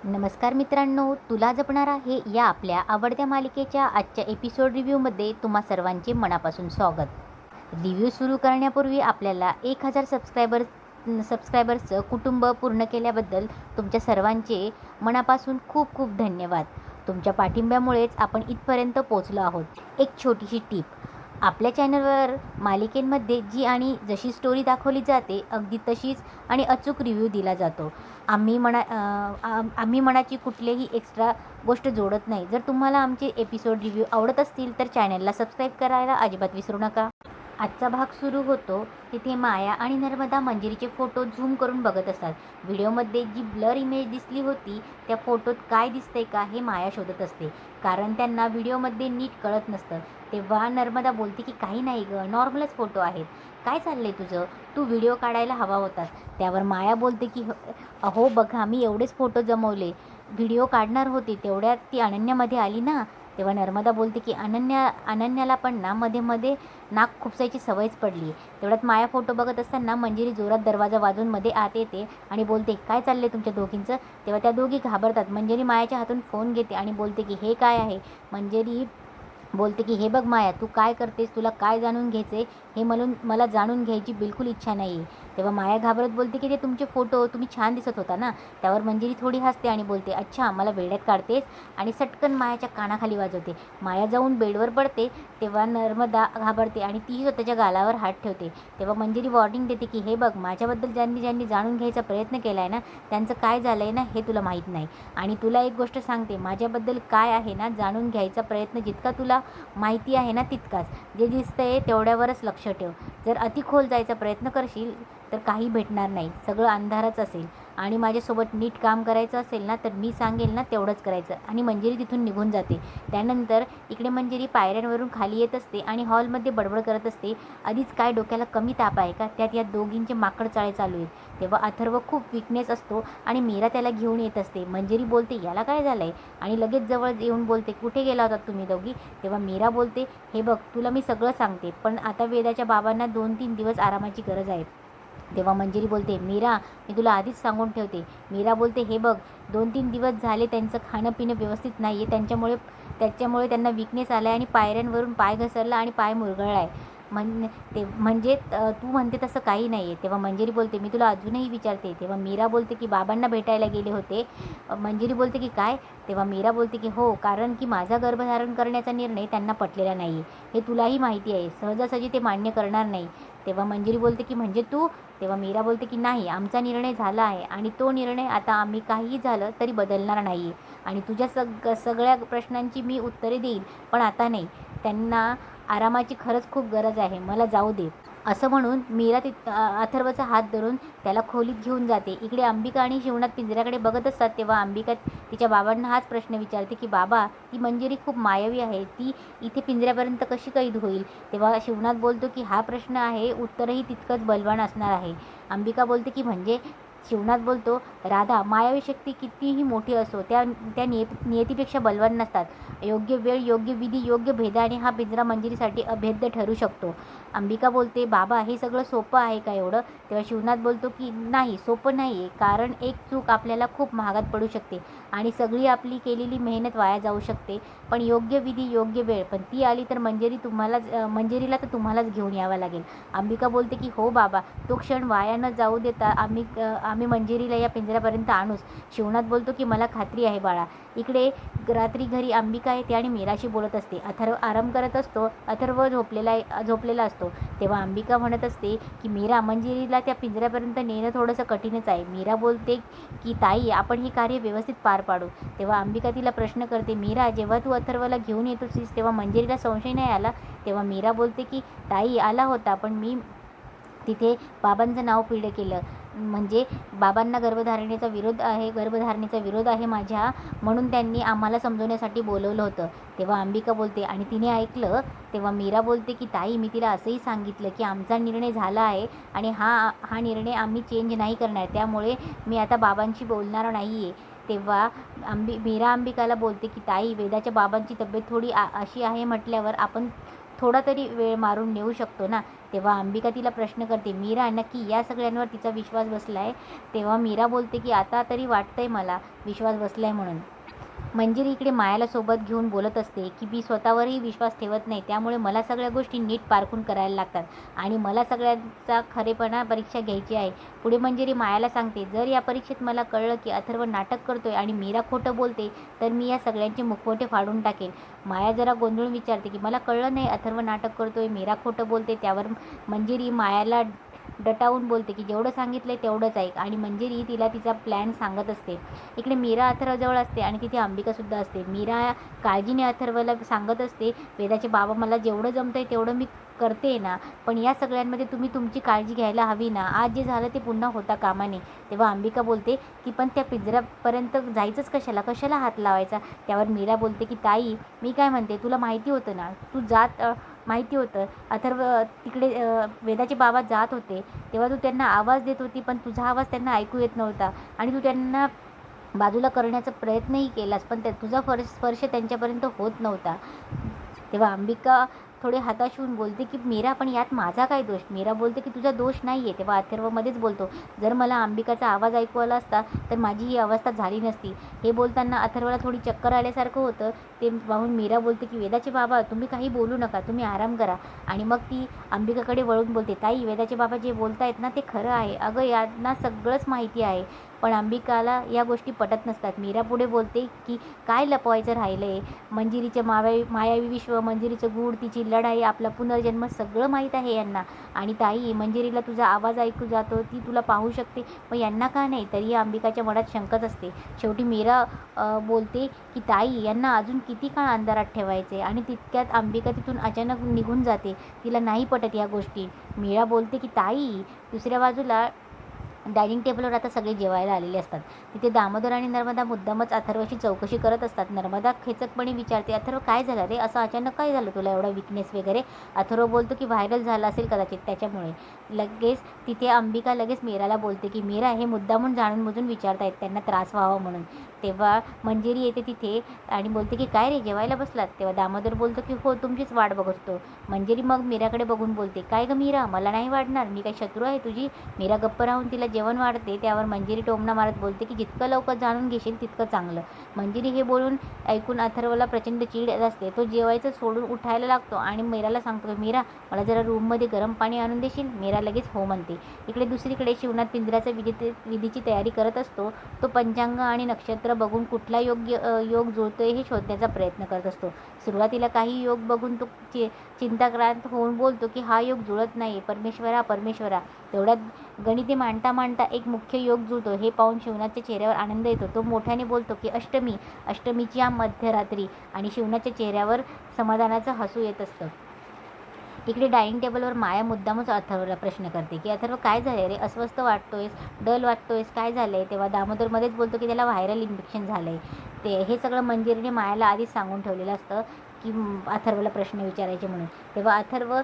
नमस्कार मित्रांनो, तुला जपणार आहे या आपल्या आवडत्या मालिकेच्या आजच्या एपिसोड रिव्ह्यूमध्ये तुम्हा सर्वांचे मनापासून स्वागत. रिव्ह्यू सुरू करण्यापूर्वी आपल्याला 1000 सबस्क्रायबर्सचं कुटुंब पूर्ण केल्याबद्दल तुमच्या सर्वांचे मनापासून खूप खूप धन्यवाद. तुमच्या पाठिंब्यामुळेच आपण इथपर्यंत पोचलो आहोत. एक छोटीशी टीप, आपल्या चॅनलवर मालिकेमध्ये जी आणि जशी स्टोरी दाखवली जाते अगदी तशीच आणि अचूक रिव्ह्यू दिला जातो. आम्ही मनाची कुठलीही एक्स्ट्रा गोष्ट जोडत नाही. जर तुम्हाला आमचे एपिसोड रिव्ह्यू आवडत असतील तर चॅनलला सबस्क्राईब करायला अजिबात विसरू नका. आजचा भाग सुरू होतो तिथे माया आणि नर्मदा मंजिरीचे फोटो झूम करून बघत असतात. व्हिडिओमध्ये जी ब्लर इमेज दिसली होती त्या फोटोत काय दिसतंय का हे माया शोधत असते, कारण त्यांना व्हिडिओमध्ये नीट कळत नसतं. तेव्हा नर्मदा बोलते की काही नाही गं, नॉर्मलच फोटो आहेत. काय चाललंय तुझं? तू व्हिडिओ काढायला हवा होतास. त्यावर माया बोलते की अहो बघा, मी एवढेच फोटो जमवले, व्हिडिओ काढणार होते तेवढ्यात ती अनन्यामध्ये आली ना. तेव्हा नर्मदा बोलते की अनन्याला पण ना मध्ये मध्ये नाक खुपसायची सवयच पडली. तेवढ्यात माया फोटो बघत असताना मंजिरी जोरात दरवाजा वाजवून मध्ये आत येते आणि बोलते काय चाललंय तुमच्या दोघींचं. तेव्हा त्या दोघी घाबरतात. मंजिरी मायाच्या हातून फोन घेते आणि बोलते की हे काय आहे. मंजिरी बोलते की हे बघ माया, तू काय करतेस, तुला काय जाणून घ्यायचे हे मला जाणून घ्यायची बिलकुल इच्छा नाही आहे. तेव्हा माया घाबरत बोलते की ते तुमचे फोटो तुम्ही छान दिसत होता ना. त्यावर मंजिरी थोडी हसते आणि बोलते अच्छा मला वेड्यात काढतेस, आणि सटकन मायाच्या कानाखाली वाजवते. माया जाऊन बेडवर पडते. तेव्हा नर्मदा घाबरते आणि तीही स्वतःच्या गालावर हात ठेवते. तेव्हा मंजिरी वॉर्निंग देते की हे बघ, माझ्याबद्दल ज्यांनी ज्यांनी जाणून घ्यायचा प्रयत्न केला आहे ना त्यांचं काय झालं आहे ना हे तुला माहीत नाही. आणि तुला एक गोष्ट सांगते, माझ्याबद्दल काय आहे ना जाणून घ्यायचा प्रयत्न जितका तुला माहिती आहे ना तितकाच. जे दिसतंय तेवढ्यावरच लक्ष ठेव. जर अति खोल जायचा प्रयत्न करशील तर काही भेटणार नाही, सगळं अंधारच असेल. आणि माझ्यासोबत नीट काम करायचं असेल ना तर मी सांगेल ना तेवढंच करायचं. आणि मंजिरी तिथून निघून जाते. त्यानंतर इकडे मंजिरी पायऱ्यांवरून खाली येत असते आणि हॉलमध्ये बडबड करत असते. आधीच काय डोक्याला कमी ताप आहे का, त्यात या दोघींचे माकड चाळे चालू आहेत. तेव्हा अथर्व खूप विकनेस असतो आणि मीरा त्याला घेऊन येत असते. मंजिरी बोलते याला काय झालं आहे, आणि लगेच जवळ येऊन बोलते कुठे गेला होता तुम्ही दोघी. तेव्हा मीरा बोलते हे बघ, तुला मी सगळं सांगते, पण आता वेदाच्या बाबांना 2-3 दिवस आरामाची गरज आहे. तेव्हा मंजिरी बोलते मीरा, मी तुला आधीच सांगून ठेवते. मीरा बोलते हे बघ, 2-3 दिवस झाले त्यांचं खाणं पिणं व्यवस्थित नाही आहे, त्याच्यामुळे त्यांना विकनेस आला आहे आणि पायऱ्यांवरून पाय घसरला आणि पाय मुरगळला आहे. म्हणजे तू म्हणते तसं काही नाही आहे. तेव्हा मंजिरी बोलते मी तुला अजूनही विचारते. तेव्हा मीरा बोलते की बाबांना भेटायला गेले होते. मंजिरी बोलते की काय. तेव्हा मीरा बोलते की हो, कारण की माझा गर्भधारण करण्याचा निर्णय त्यांना पटलेला नाही आहे, हे तुलाही माहिती आहे. सहजासहजी ते मान्य करणार नाही. तेव्हा मंजिरी बोलते की म्हणजे तू. तेव्हा मीरा बोलते की नाही, आमचा निर्णय झाला आहे आणि तो निर्णय आता आम्ही काहीही झालं तरी बदलणार नाही आहे. आणि तुझ्या सगळ्या प्रश्नांची मी उत्तरे देईल, पण आता नाही. त्यांना आरामाची खरंच खूप गरज आहे, मला जाऊ दे. असं म्हणून मीरा अथर्वचा हात धरून त्याला खोलीत घेऊन जाते. इकडे अंबिका आणि शिवनाथ पिंजऱ्याकडे बघत असतात. तेव्हा अंबिका तिच्या बाबांना हाच प्रश्न विचारते की बाबा, ती मंजिरी खूप मायावी आहे, ती इथे पिंजऱ्यापर्यंत कशी कैद होईल. तेव्हा शिवनाथ बोलतो की हा प्रश्न आहे, उत्तरही तितकंच बलवान असणार आहे. अंबिका बोलते की म्हणजे. शिवनाथ बोलतो राधा, मायावी शक्ती कितीही मोठी असो त्या त्या नियतीपेक्षा बलवान नसतात. योग्य वेळ, योग्य विधी, योग्य भेदाने हा पिंजरा मंजिरीसाठी अभेद्य ठरू शकतो. अंबिका बोलते बाबा, हे सगळं सोपं आहे का एवढं. तेव्हा शिवनाथ बोलतो की नाही, सोपं नाही आहे, कारण एक चूक आपल्याला खूप महागात पडू शकते आणि सगळी आपली केलेली मेहनत वाया जाऊ शकते. पण योग्य विधी, योग्य वेळ, पण ती आली तर मंजिरीला तर तुम्हालाच घेऊन यावं लागेल. अंबिका बोलते की हो बाबा, तो क्षण वाया न जाऊ देता आम्ही मंजिरीला या पिंजऱ्यापर्यंत आणूच. शिवनाथ बोलतो की मला खात्री आहे बाळा. इकडे रात्री घरी अंबिका येते आणि मीराशी बोलत असते. अथर्व आराम करत असतो. अथर्व झोपलेला असतो. तेव्हा अंबिका म्हणत असते की मीरा, मंजिरीला त्या पिंजऱ्यापर्यंत नेणं थोडंसं कठीणच आहे. मीरा बोलते की ताई, आपण हे कार्य व्यवस्थित पार पाडू. तेव्हा अंबिका तिला प्रश्न करते मीरा, जेव्हा तू अथर्वला घेऊन येत होतीस तेव्हा मंजिरीला संशय नाही आला. तेव्हा मीरा बोलते की ताई, आला होता, पण मी तिथे बाबांचं नाव पिढं केलं. म्हणजे बाबांना गर्भधारणेचा विरोध आहे माझ्या, म्हणून त्यांनी आम्हाला समजवण्यासाठी बोलवलं होतं. तेव्हा अंबिका बोलते आणि तिने ऐकलं. तेव्हा मीरा बोलते की ताई, मी तिला असंही सांगितलं की आमचा निर्णय झाला आहे आणि हा निर्णय आम्ही चेंज नाही करणार, त्यामुळे मी आता बाबांशी बोलणार नाही आहे. तेव्हा मीरा अंबिकाला बोलते की ताई, वेदाच्या बाबांची तब्येत थोडी अशी आहे म्हटल्यावर आपण थोडा तरी वेळ मारून नेऊ शकतो ना. तेव्हा अंबिका तिला प्रश्न करते, मीरा नक्की या सगळ्यांवर तिचा विश्वास बसला आहे? तेव्हा मीरा बोलते की आता तरी वाटतंय मला विश्वास बसला आहे म्हणून. मंजिरी इकडे मायाला सोबत घेऊन बोलत असते की मी स्वतःवरही विश्वास ठेवत नाही, त्यामुळे मला सगळ्या गोष्टी नीट पारखून करायला लागतात आणि मला सगळ्यांचा खरेपणा परीक्षा घ्यायची आहे. पुढे मंजिरी मायाला सांगते, जर या परीक्षेत मला कळलं की अथर्व नाटक करतोय आणि मीरा खोटं बोलते तर मी या सगळ्यांचे मुखवटे फाडून टाकेन. माया जरा गोंधळून विचारते की मला कळलं नाही अथर्व नाटक करतोय, मीरा खोटं बोलते. त्यावर मंजिरी मायाला डटावून बोलते की जेवढं सांगितलंय तेवढंच ऐक आणि मंजिरी तिला तिचा प्लॅन सांगत असते. इकडे मीरा अथर्वजवळ असते आणि तिथे अंबिकासुद्धा असते. मीरा काळजीने अथर्वला सांगत असते, वेदाचे बाबा मला जेवढं जमतंय तेवढं मी करते ना, पण या सगळ्यांमध्ये तुम्ही तुमची काळजी घ्यायला हवी ना. आज जे झालं ते पुन्हा होता कामा नये. तेव्हा अंबिका बोलते की पण त्या पिंजऱ्यापर्यंत जायचंच कशाला, कशाला हात लावायचा. त्यावर मीरा बोलते की ताई मी काय म्हणते, तुला माहिती होतं ना, तू जात माहिती होतं अथर्व तिकडे वेदाचे बाबा जात होते तेव्हा तू त्यांना आवाज देत होती, पण तुझा आवाज त्यांना ऐकू येत नव्हता आणि तू त्यांना बाजूला करण्याचा प्रयत्नही केलास, पण तुझा स्पर्श त्यांच्यापर्यंत होत नव्हता. तेव्हा अंबिका थोडे हताश होऊन बोलते की मीरा पण यात माझा काय दोष. मीरा बोलते की तुझा दोष नाही आहे. तेव्हा अथर्वमध्येच बोलतो, जर मला अंबिकाचा आवाज ऐकू आला असता तर माझी ही अवस्था झाली नसती. हे बोलताना अथर्वला थोडी चक्कर आल्यासारखं होतं. ते पाहून मीरा बोलते की वेदाचे बाबा तुम्ही काही बोलू नका, तुम्ही आराम करा. आणि मग ती अंबिकाकडे वळून बोलते, ताई वेदाचे बाबा जे बोलतायत ना ते खरं आहे. अगं यांना सगळंच माहिती आहे. पण अंबिकाला या गोष्टी पटत नसतात. मीरा पुढे बोलते की काय लपवायचं राहिलं आहे. मंजिरीचं मायावी विश्व, मंजिरीचं गूढ, तिची लढाई, आपला पुनर्जन्म सगळं माहीत आहे यांना. आणि ताई मंजिरीला तुझा आवाज ऐकू जातो, ती तुला पाहू शकते, मग यांना का नाही. तरी अंबिकाच्या मनात शंकाच असते. शेवटी मीरा बोलते की ताई यांना अजून किती काळ अंधारात ठेवायचे. आणि तितक्यात अंबिका तिथून अचानक निघून जाते. तिला नाही पटत या गोष्टी. मीरा बोलते की ताई दुसऱ्या बाजूला डायनिंग टेबलवर आता सगळे जेवायला आलेले असतात. तिथे दामोदर आणि नर्मदा मुद्दामच अथर्वची चौकशी करत असतात. नर्मदा खेचकपणे विचारते, अथर्व काय झालं रे, असं अचानक काय झालं तुला, एवढा विकनेस वगैरे. अथर्व बोलतो की व्हायरल झालं असेल कदाचित त्याच्यामुळे. लगेच तिथे अंबिका लगेच मीराला बोलते की मीरा हे मुद्दामून जाणून बुजून विचारतायत, त्यांना त्रास व्हावा म्हणून. तेव्हा मंजिरी येते तिथे आणि बोलते की काय रे जेवायला बसलात. तेव्हा दामोदर बोलतो की हो तुमचीच वाट बघत होतो. मंजिरी मग मीराकडे बघून बोलते, काय गं मीरा मला नाही वाढणार, मी काही शत्रू आहे तुझी. मीरा गप्प राहून तिला जेवण वाढते. त्यावर मंजिरी टोमणा मारत बोलते की जितकं लवकर जाणून घेशील तितकं चांगलं. मंजिरी हे बोलून ऐकून अथर्वला प्रचंड चीड येत असते. तो जेवायचं सोडून उठायला लागतो आणि मीराला सांगतो, मीरा मला जरा रूममध्ये गरम पाणी आणून देशील. मीरा लगेच हो म्हणते. इकडे दुसरीकडे शिवनाथ पिंजऱ्याचा विधीची तयारी करत असतो. तो पंचांग आणि नक्षत्र बघून कुठला योग जुळतोय हे शोधण्याचा प्रयत्न करत असतो. सुरुवातीला काही योग बघून तो चिंताक्रांत होऊन बोलतो की हा योग जुळत नाही, परमेश्वरा. तेवढ्यात गणिते मांडता मांडता एक मुख्य योग जुळतो. हे पाहून शिवनाथच्या चेहऱ्यावर आनंद येतो. तो मोठ्याने बोलतो की अष्टमीची मध्यरात्री. आणि शिवनाथच्या चेहऱ्यावर समाधानाचं हसू येत असतं. इकडे डायनिंग टेबलवर माया मुद्दामच अथर्वला प्रश्न करते की अथर्व काय झालं रे, अस्वस्थ वाटतोयस, डल वाटतोयस, काय झालं आहे. तेव्हा दामोदरमध्येच बोलतो की त्याला व्हायरल इन्फेक्शन झालं आहे. हे सगळं मंजिरीने मायाला आधीच सांगून ठेवलेलं असतं की अथर्वला प्रश्न विचारायचे म्हणून. तेव्हा अथर्व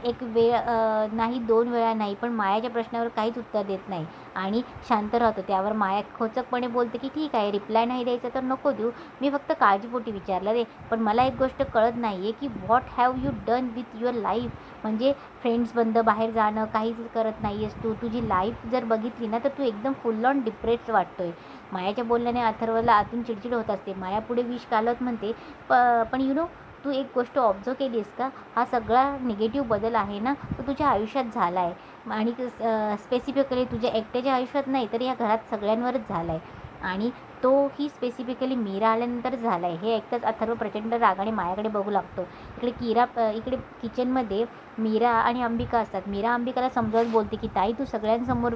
एक वेळ नाही, 2 वेळा नाही, पण मायाच्या प्रश्नावर काहीच उत्तर देत नाही आणि शांत राहतो. त्यावर माया खोचकपणे बोलते की ठीक आहे, रिप्लाय नाही द्यायचा तर नको देऊ, मी फक्त काळजीपोटी विचारलं रे. पण मला एक गोष्ट कळत नाही आहे की what have you done with your life. म्हणजे फ्रेंड्स बंद, बाहेर जाणं काहीच करत नाही आहेस तू. तुझी लाईफ जर बघितली ना तर तू एकदम फुल ऑन डिप्रेस्ड वाटतोय. मायाच्या बोलण्याने अथर्वला आतून चिडचिड होत असते. माया पुढे विष कालवत म्हणते, पण तू एक गोष्ट ऑब्झर्व केलीस का, हा सगळा निगेटिव्ह बदल आहे ना तो तुझ्या आयुष्यात झाला आहे आणि स्पेसिफिकली तुझ्या एकट्याच्या आयुष्यात नाही तर या घरात सगळ्यांवरच झाला आहे आणि तोही स्पेसिफिकली मीरा आल्यानंतर झाला आहे. हे ऐकताच अथर्व प्रचंड रागाने मायाकडे बघू लागतो. इकडे किचनमध्ये मीरा आणि अंबिका असतात. मीरा अंबिकाला समजावत बोलते की ताई तू सगळ्यांसमोर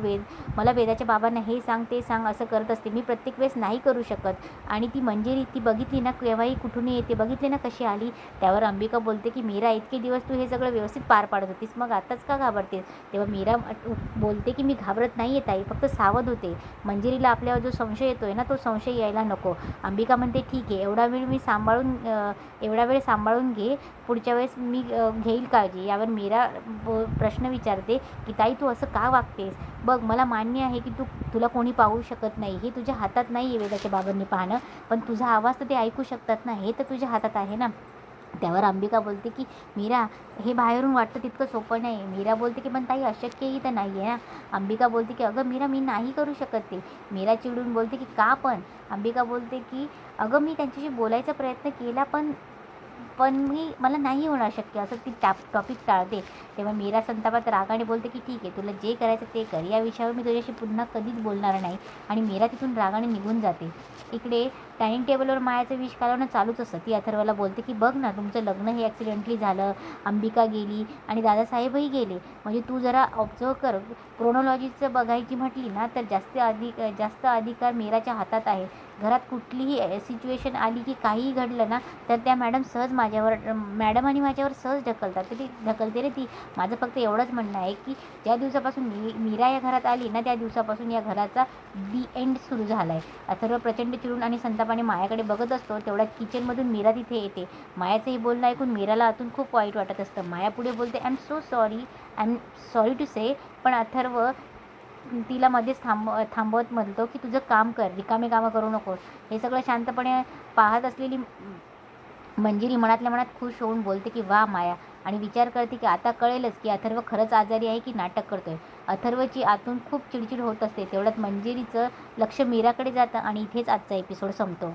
मला वेदाच्या बाबांना हे सांग ते सांग असं करत असते, मी प्रत्येक वेळेस नाही करू शकत. आणि ती मंजिरी ती बघितली ना केव्हाही कुठून येते, बघितले ना कशी आली. त्यावर अंबिका बोलते की मीरा इतके दिवस तू हे सगळं व्यवस्थित पार पाडत होतीस, मग आताच का घाबरतेस. तेव्हा मीरा बोलते की मी घाबरत नाही आहे ताई, फक्त सावध होते. मंजिरीला आपल्यावर जो संशय येतोय ना तो संशय यायला नको. अंबिका म्हणते ठीक आहे, एवढा वेळ सांभाळून घे, पुढच्या वेळेस मी घेईल काळजी. यावर मीरा प्रश्न विचारते की ताई तू असं का वागतेस. बघ मला मान्य आहे की तुला कोणी पाहू शकत नाही, हे तुझ्या हातात नाही आहे वेदाच्या बाबांनी पाहणं, पण तुझा आवाज तर ते ऐकू शकतात ना, हे तर तुझ्या हातात आहे ना. त्यावर अंबिका बोलते की मीरा, हे बाहेरून वाटतं तितकं सोपं नाही. मीरा बोलते की पण ताई अशक्यही तर नाही आहे ना. अंबिका बोलते की अगं मीरा, मी नाही करू शकत ते. मीरा चिडून बोलते की का पण? अंबिका बोलते की अगं मी त्यांच्याशी बोलायचा प्रयत्न केला पण मला नाही होणार शक्य, असं ती टॉपिक टाळते. तेव्हा मीरा संतापात रागाने बोलते की ठीक आहे, तुला जे करायचं ते कर, या विषयावर मी तुझ्याशी पुन्हा कधीच बोलणार नाही. आणि मीरा तिथून रागाने निघून जाते. इकडे डायनिंग टेबलवर मायाचं विष कालवणं चालूच असतं. ती अथर्वला बोलते की बघ ना, तुमचं लग्न हे ॲक्सिडेंटली झालं, अंबिका गेली आणि दादासाहेबही गेले. म्हणजे तू जरा ऑब्झर्व कर, क्रोनॉलॉजीचं बघायची म्हटली ना तर जास्त अधिकार मीराच्या हातात आहे. घरात कुठलीही सिच्युएशन आली की काहीही घडलं ना तर त्या मॅडम आणि माझ्यावर सहज ढकलते रे ती. माझं फक्त एवढंच म्हणणं आहे की ज्या दिवसापासून मीरा या घरात आली ना त्या दिवसापासून या घराचा दी एंड सुरू झाला आहे. अथर्व प्रचंड चिडून आणि संतापाने मायाकडे बघत असतो. तेवढ्यात किचनमधून मीरा तिथे येते. मायाचंही बोलणं ऐकून मीराला आतून खूप वाईट वाटत असतं. माया पुढे बोलते, आय एम सॉरी टू से. पण अथर्व तिला मध्येच थांबवत म्हणतो की तुझं काम कर, रिकामे कामं करू नकोस. हे सगळं शांतपणे पाहत असलेली मंजिरी मनातल्या मनात खुश होऊन बोलते की वा माया, आणि विचार करते की आता कळेलच की अथर्व खरंच आजारी आहे की नाटक करतोय. अथर्वची आतून खूप चिडचिड होत असते. तेवढ्यात मंजिरीचं लक्ष मीराकडे जातं आणि इथेच आजचा एपिसोड संपतो.